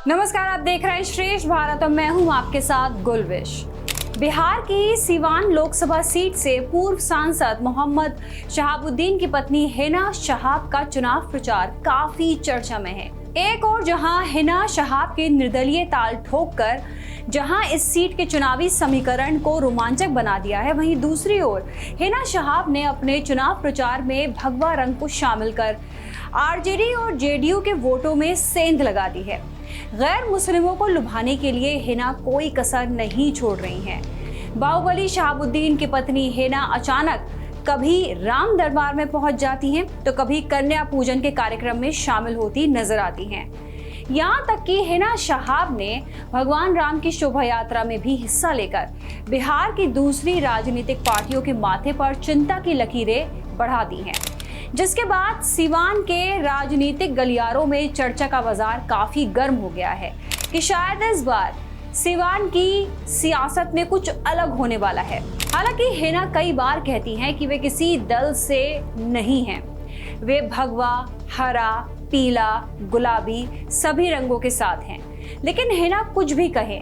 नमस्कार, आप देख रहे हैं श्रेष्ठ भारत और मैं हूं आपके साथ गुलविश। बिहार की सीवान लोकसभा सीट से पूर्व सांसद मोहम्मद शहाबुद्दीन की पत्नी हिना शहाब का चुनाव प्रचार काफी चर्चा में है। एक और जहां हिना शहाब के निर्दलीय ताल ठोककर जहां इस सीट के चुनावी समीकरण को रोमांचक बना दिया है, वहीं दूसरी ओर हिना शहाब ने अपने चुनाव प्रचार में भगवा रंग को शामिल कर आरजेडी और जेडीयू के वोटों में सेंध लगा दी है। गैर मुस्लिमों को लुभाने के लिए हिना कोई कसर नहीं छोड़ रही हैं। बाहुबली शहाबुद्दीन की पत्नी हिना अचानक कभी राम दरबार में पहुंच जाती हैं तो कभी कन्या पूजन के कार्यक्रम में शामिल होती नजर आती हैं। यहाँ तक कि हिना शहाब ने भगवान राम की शोभा यात्रा में भी हिस्सा लेकर बिहार की दूसरी राजनीतिक पार्टियों के माथे पर चिंता की लकीरें बढ़ा दी हैं, जिसके बाद सीवान के राजनीतिक गलियारों में चर्चा का बाजार काफी गर्म हो गया है कि शायद इस बार सीवान की सियासत में कुछ अलग होने वाला है। हालांकि हिना कई बार कहती हैं कि वे किसी दल से नहीं हैं, वे भगवा, हरा, पीला, गुलाबी सभी रंगों के साथ हैं। लेकिन हिना कुछ भी कहे,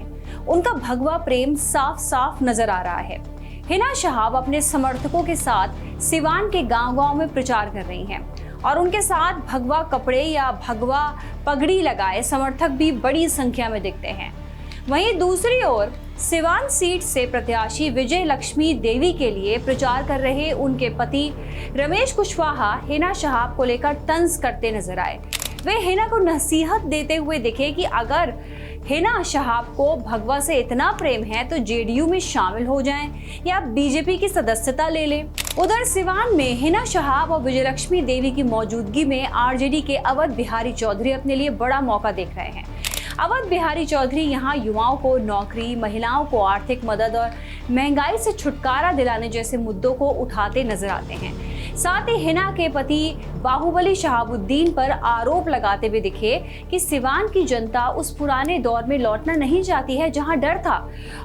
उनका भगवा प्रेम साफ साफ नजर आ रहा है। हिना शहाब अपने समर्थकों के साथ सीवान के गांव-गांव में प्रचार कर रही हैं और उनके साथ भगवा कपड़े या भगवा पगड़ी लगाए समर्थक भी बड़ी संख्या में दिखते हैं। वहीं दूसरी ओर सीवान सीट से प्रत्याशी विजय लक्ष्मी देवी के लिए प्रचार कर रहे उनके पति रमेश कुशवाहा हिना शहाब को लेकर तंज करते नजर आए। वे हिना को नसीहत देते हुए दिखे कि अगर हिना शहाब को भगवा से इतना प्रेम है तो जेडीयू में शामिल हो जाएं या बीजेपी की सदस्यता ले लें। उधर सीवान में हिना शहाब और विजयलक्ष्मी देवी की मौजूदगी में आरजेडी के अवध बिहारी चौधरी अपने लिए बड़ा मौका देख रहे हैं। अवध बिहारी चौधरी यहाँ युवाओं को नौकरी, महिलाओं को आर्थिक मदद और महंगाई से छुटकारा दिलाने जैसे मुद्दों को उठाते नजर आते हैं। साथ ही हिना के पति बाहुबली शहाबुद्दीन पर आरोप लगाते हुए दिखे कि सीवान की जनता उस पुराने दौर में लौटना नहीं चाहती है जहां डर था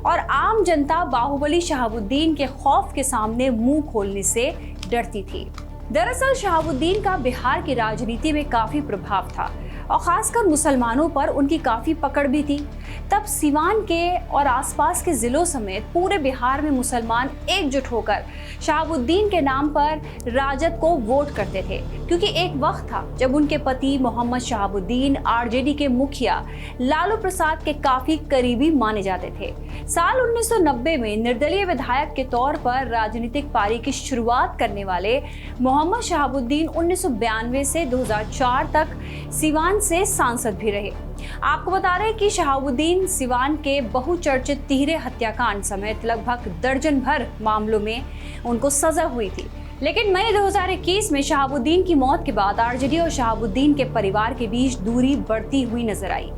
और आम जनता बाहुबली शहाबुद्दीन के खौफ के सामने मुंह खोलने से डरती थी। दरअसल शहाबुद्दीन का बिहार की राजनीति में काफी प्रभाव था और खासकर मुसलमानों पर उनकी काफी पकड़ भी थी। तब सीवान के और आसपास के जिलों समेत पूरे बिहार में मुसलमान एकजुट होकर शहाबुद्दीन के नाम पर राजद को वोट करते थे, क्योंकि एक वक्त था जब उनके पति मोहम्मद शहाबुद्दीन आरजेडी के मुखिया लालू प्रसाद के काफी करीबी माने जाते थे। साल 1990 में निर्दलीय विधायक के तौर पर राजनीतिक पारी की शुरुआत करने वाले मोहम्मद शहाबुद्दीन 1992 से 2004 तक सीवान से सांसद भी रहे। आपको बता रहे कि शहाबुद्दीन सीवान के बहुचर्चित तिहरे हत्याकांड समेत लगभग दर्जन भर मामलों में उनको सजा हुई थी। लेकिन मई 2021 में शहाबुद्दीन की मौत के बाद आरजेडी और शहाबुद्दीन के परिवार के बीच दूरी बढ़ती हुई नजर आई।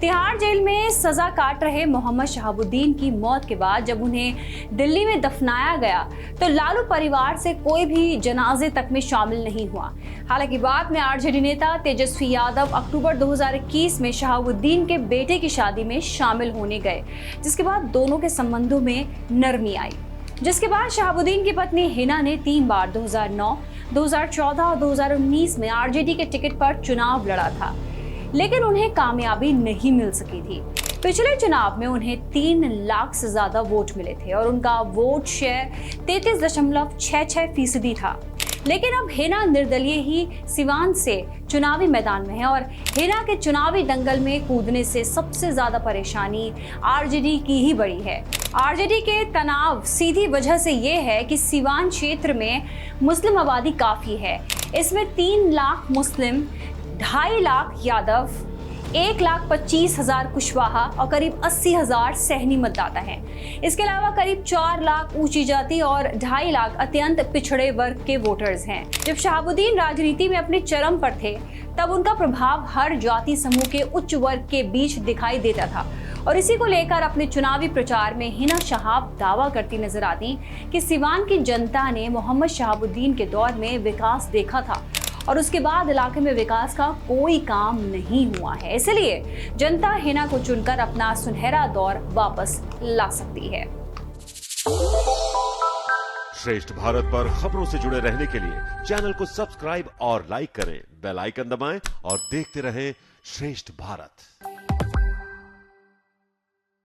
तिहाड़ जेल में सजा काट रहे मोहम्मद शहाबुद्दीन की मौत के बाद जब उन्हें दिल्ली में दफनाया गया तो लालू परिवार से कोई भी जनाजे तक में शामिल नहीं हुआ। हालांकि बाद में आरजेडी नेता तेजस्वी यादव अक्टूबर 2021 में शहाबुद्दीन के बेटे की शादी में शामिल होने गए, जिसके बाद दोनों के संबंधों में नरमी आई। जिसके बाद शहाबुद्दीन की पत्नी हिना ने 3 बार 2009, 2014 और 2019 में आरजेडी के टिकट पर चुनाव लड़ा था, लेकिन उन्हें कामयाबी नहीं मिल सकी थी। पिछले चुनाव में उन्हें 3 लाख से ज्यादा वोट मिले थे और उनका वोट शेयर 33.66% था। लेकिन अब हिना निर्दलीय ही सीवान से चुनावी मैदान में है और हिना के चुनावी दंगल में कूदने से सबसे ज्यादा परेशानी आरजेडी की ही बड़ी है। आरजेडी के तनाव सीधी वजह से ये है कि सीवान क्षेत्र में मुस्लिम आबादी काफी है। इसमें 3 लाख मुस्लिम, 2.5 लाख यादव, 1,25,000 कुशवाहा और करीब 80,000 सहनी मतदाता हैं। इसके अलावा करीब 4 लाख ऊंची जाति और 2.5 लाख अत्यंत पिछड़े वर्ग के वोटर्स हैं। जब शहाबुद्दीन राजनीति में अपने चरम पर थे तब उनका प्रभाव हर जाति समूह के उच्च वर्ग के बीच दिखाई देता था और इसी को लेकर अपने चुनावी प्रचार में हिना शहाब दावा करती नजर आती कि सीवान की जनता ने मोहम्मद शहाबुद्दीन के दौर में विकास देखा था और उसके बाद इलाके में विकास का कोई काम नहीं हुआ है। इसलिए जनता हिना को चुनकर अपना सुनहरा दौर वापस ला सकती है। श्रेष्ठ भारत पर खबरों से जुड़े रहने के लिए चैनल को सब्सक्राइब और लाइक करें, बेल आइकन दबाएं और देखते रहें श्रेष्ठ भारत।